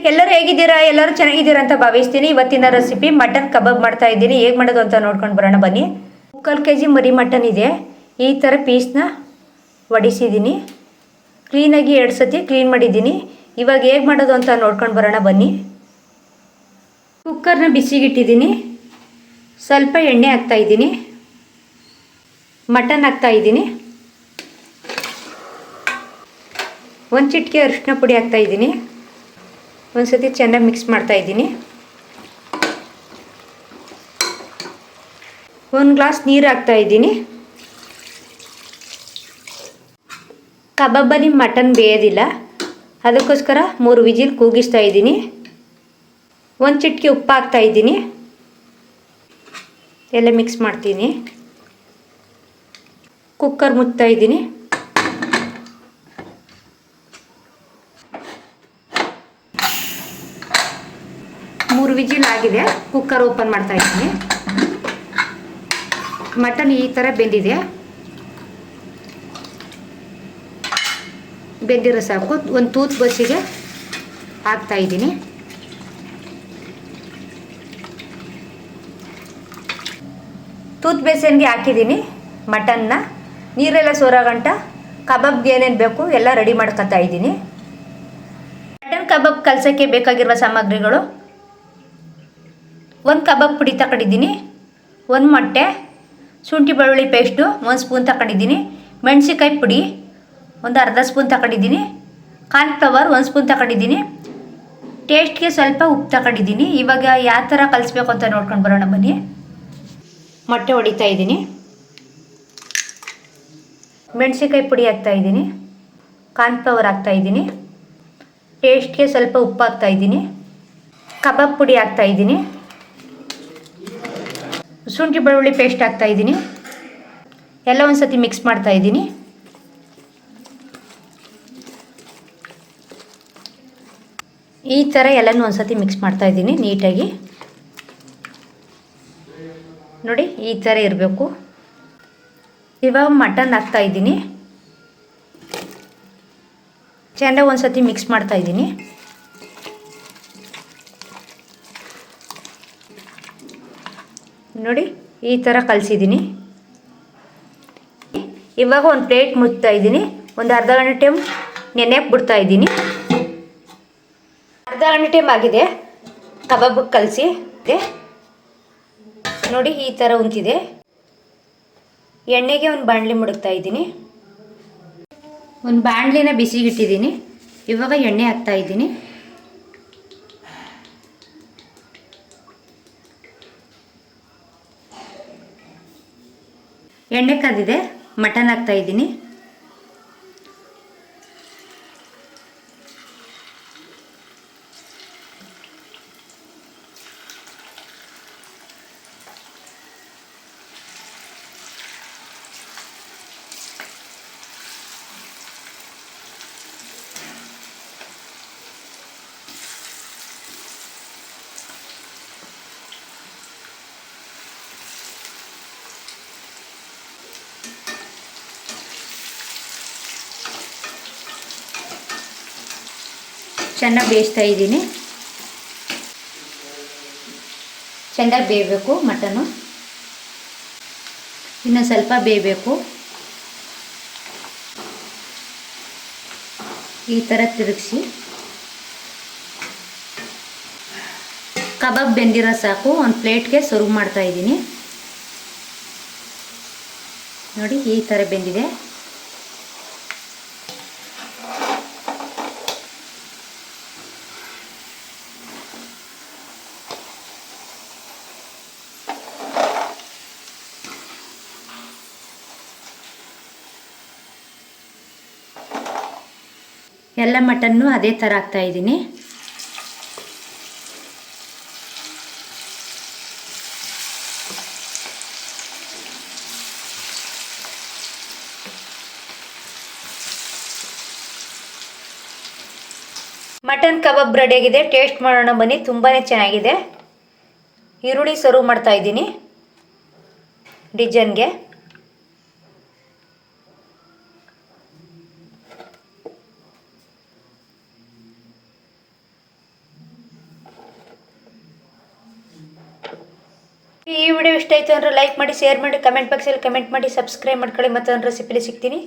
ಎಲ್ಲರೂ ಹೇಗಿದ್ದೀರಾ? ಎಲ್ಲರೂ ಚೆನ್ನಾಗಿದ್ದೀರಾ ಅಂತ ಭಾವಿಸ್ತೀನಿ. ಇವತ್ತಿನ ರೆಸಿಪಿ ಮಟನ್ ಕಬಾಬ್ ಮಾಡ್ತಾ ಇದ್ದೀನಿ. ಹೇಗೆ ಮಾಡೋದು ಅಂತ ನೋಡ್ಕೊಂಡು ಬರೋಣ ಬನ್ನಿ. 3 kg ಮರಿ ಮಟನ್ ಇದೆ. ಈ ಥರ ಪೀಸ್ನ ಒಡಿಸಿದ್ದೀನಿ. ಕ್ಲೀನಾಗಿ 2 ಸತಿ ಕ್ಲೀನ್ ಮಾಡಿದ್ದೀನಿ. ಇವಾಗ ಹೇಗೆ ಮಾಡೋದು ಅಂತ ನೋಡ್ಕೊಂಡು ಬರೋಣ ಬನ್ನಿ. ಕುಕ್ಕರ್ನ ಬಿಸಿಗಿಟ್ಟಿದ್ದೀನಿ. ಸ್ವಲ್ಪ ಎಣ್ಣೆ ಹಾಕ್ತಾಯಿದ್ದೀನಿ. ಮಟನ್ ಹಾಕ್ತಾಯಿದ್ದೀನಿ. 1 ಚಿಟಿಕೆ ಅರಿಶಿನ ಪುಡಿ ಹಾಕ್ತಾಯಿದ್ದೀನಿ. ಒಂದು ಸತಿ ಚೆನ್ನಾಗಿ ಮಿಕ್ಸ್ ಮಾಡ್ತಾಯಿದ್ದೀನಿ. 1 ಗ್ಲಾಸ್ ನೀರು ಹಾಕ್ತಾಯಿದ್ದೀನಿ. ಕಬಾಬಲ್ಲಿ ಮಟನ್ ಬೇಯೋದಿಲ್ಲ, ಅದಕ್ಕೋಸ್ಕರ 3 ವಿಜಿಲ್ ಕೂಗಿಸ್ತಾ ಇದ್ದೀನಿ. 1 ಚಿಟಿಕೆ ಉಪ್ಪು ಹಾಕ್ತಾಯಿದ್ದೀನಿ. ಎಲ್ಲ ಮಿಕ್ಸ್ ಮಾಡ್ತೀನಿ. ಕುಕ್ಕರ್ ಮುಚ್ತಾಯಿದ್ದೀನಿ. 3 ವಿಜಿಲ್ ಆಗಿದೆ. ಕುಕ್ಕರ್ ಓಪನ್ ಮಾಡ್ತಾ ಇದ್ದೀನಿ. ಮಟನ್ ಈ ಥರ ಬೆಂದಿರೋ ಸಾಕು. ಒಂದು ತೂತ್ ಬಸ್ಸಿಗೆ ಹಾಕ್ತಾ ಇದ್ದೀನಿ. ತೂತ್ ಬೇಸನ್ಗೆ ಹಾಕಿದ್ದೀನಿ ಮಟನ್ನ. ನೀರೆಲ್ಲ ಸೋರಾಗಂಟ ಕಬಾಬ್ಗೆ ಏನೇನು ಬೇಕು ಎಲ್ಲ ರೆಡಿ ಮಾಡ್ಕೊತಾ ಇದ್ದೀನಿ. ಮಟನ್ ಕಬಾಬ್ ಕಲಸೋಕ್ಕೆ ಬೇಕಾಗಿರುವ ಸಾಮಗ್ರಿಗಳು: 1 ಕಬಾಬ್ ಪುಡಿ ತಗೊಂಡಿದ್ದೀನಿ, 1 ಮೊಟ್ಟೆ, ಶುಂಠಿ ಬೆಳ್ಳುಳ್ಳಿ ಪೇಸ್ಟು 1 ಸ್ಪೂನ್ ತಗೊಂಡಿದ್ದೀನಿ, ಮೆಣಸಿನ್ಕಾಯಿ ಪುಡಿ ಒಂದು ಅರ್ಧ ಸ್ಪೂನ್ ತಗೊಂಡಿದ್ದೀನಿ, ಕಾರ್ನ್ಫ್ಲವರ್ 1 ಸ್ಪೂನ್ ತಗೊಂಡಿದ್ದೀನಿ, ಟೇಸ್ಟ್ಗೆ ಸ್ವಲ್ಪ ಉಪ್ಪು ತಗೊಂಡಿದ್ದೀನಿ. ಇವಾಗ ಯಾವ ಥರ ಕಲಿಸ್ಬೇಕು ಅಂತ ನೋಡ್ಕೊಂಡು ಬರೋಣ ಬನ್ನಿ. ಮೊಟ್ಟೆ ಹೊಡಿತಾ ಇದ್ದೀನಿ. ಮೆಣಸಿನ್ಕಾಯಿ ಪುಡಿ ಹಾಕ್ತಾಯಿದ್ದೀನಿ. ಕಾರ್ನ್ಫ್ಲವರ್ ಹಾಕ್ತಾಯಿದ್ದೀನಿ. ಟೇಸ್ಟ್ಗೆ ಸ್ವಲ್ಪ ಉಪ್ಪು ಹಾಕ್ತಾಯಿದ್ದೀನಿ. ಕಬಾಬ್ ಪುಡಿ ಹಾಕ್ತಾಯಿದ್ದೀನಿ. ಶುಂಠಿ ಬೆಳ್ಳುಳ್ಳಿ ಪೇಸ್ಟ್ ಹಾಕ್ತಾಯಿದ್ದೀನಿ. ಎಲ್ಲ ಒಂದು ಸತಿ ಮಿಕ್ಸ್ ಮಾಡ್ತಾಯಿದ್ದೀನಿ. ಈ ಥರ ಎಲ್ಲನೂ ಒಂದು ಸತಿ ಮಿಕ್ಸ್ ಮಾಡ್ತಾಯಿದ್ದೀನಿ ನೀಟಾಗಿ. ನೋಡಿ, ಈ ಥರ ಇರಬೇಕು. ಇವಾಗ ಮಟನ್ ಹಾಕ್ತಾಯಿದ್ದೀನಿ. ಚೆನ್ನಾಗಿ ಒಂದು ಸತಿ ಮಿಕ್ಸ್ ಮಾಡ್ತಾಯಿದ್ದೀನಿ. ನೋಡಿ, ಈ ಥರ ಕಲಸಿದ್ದೀನಿ. ಇವಾಗ ಒಂದು ಪ್ಲೇಟ್ ಮುಚ್ತಾ ಇದ್ದೀನಿ. ಒಂದು ಅರ್ಧ ಗಂಟೆ ಟೈಮ್ ನೆನೆಯಕ್ಕೆ ಬಿಡ್ತಾ ಇದ್ದೀನಿ. ಅರ್ಧ ಗಂಟೆ ಟೈಮ್ ಆಗಿದೆ ಕಬಾಬ್ ಕಲಸಿ. ನೋಡಿ, ಈ ಥರ ಉಂತಿದೆ. ಎಣ್ಣೆಗೆ ಒಂದು ಬಾಣಲಿ ಮುಡುಕ್ತಾ ಇದ್ದೀನಿ. ಒಂದು ಬಾಣಲಿನ ಬಿಸಿಗಿಟ್ಟಿದ್ದೀನಿ. ಇವಾಗ ಎಣ್ಣೆ ಹಾಕ್ತಾ ಇದ್ದೀನಿ. ಎಣ್ಣೆ ಕಾದಿದೆ. ಮಟನ್ ಹಾಕ್ತಾ ಇದ್ದೀನಿ. ಚೆನ್ನಾಗಿ ಬೇಯಿಸ್ತಾ ಇದ್ದೀನಿ. ಚೆನ್ನಾಗಿ ಬೇಯಬೇಕು ಮಟನು. ಇನ್ನು ಸ್ವಲ್ಪ ಬೇಯಬೇಕು. ಈ ಥರ ತಿರುಗಿಸಿ. ಕಬಾಬ್ ಬೆಂದಿರೋ ಸಾಕು. ಒಂದು ಪ್ಲೇಟ್ಗೆ ಸರ್ವ್ ಮಾಡ್ತಾ ಇದ್ದೀನಿ. ನೋಡಿ, ಈ ಥರ ಬೆಂದಿದೆ. ಎಲ್ಲ ಮಟನ್ನು ಅದೇ ಥರ ಹಾಕ್ತಾಯಿದ್ದೀನಿ. ಮಟನ್ ಕಬಾಬ್ ರೆಡಿಯಾಗಿದೆ. ಟೇಸ್ಟ್ ಮಾಡೋಣ ಬನ್ನಿ. ತುಂಬಾ ಚೆನ್ನಾಗಿದೆ. ಈರುಳ್ಳಿ ಸರ್ವ್ ಮಾಡ್ತಾಯಿದ್ದೀನಿ ಡಿಜನ್ಗೆ. ಈ ವಿಡಿಯೋ ಇಷ್ಟ ಆಯಿತು ಅಂದರೆ ಲೈಕ್ ಮಾಡಿ, ಶೇರ್ ಮಾಡಿ, ಕಮೆಂಟ್ ಬಾಕ್ಸಲ್ಲಿ ಕಮೆಂಟ್ ಮಾಡಿ, ಸಬ್ಸ್ಕ್ರೈಬ್ ಮಾಡ್ಕೊಳ್ಳಿ. ಮತ್ತೊಂದು ರೆಸಿಪಿಲಿ ಸಿಗ್ತೀನಿ.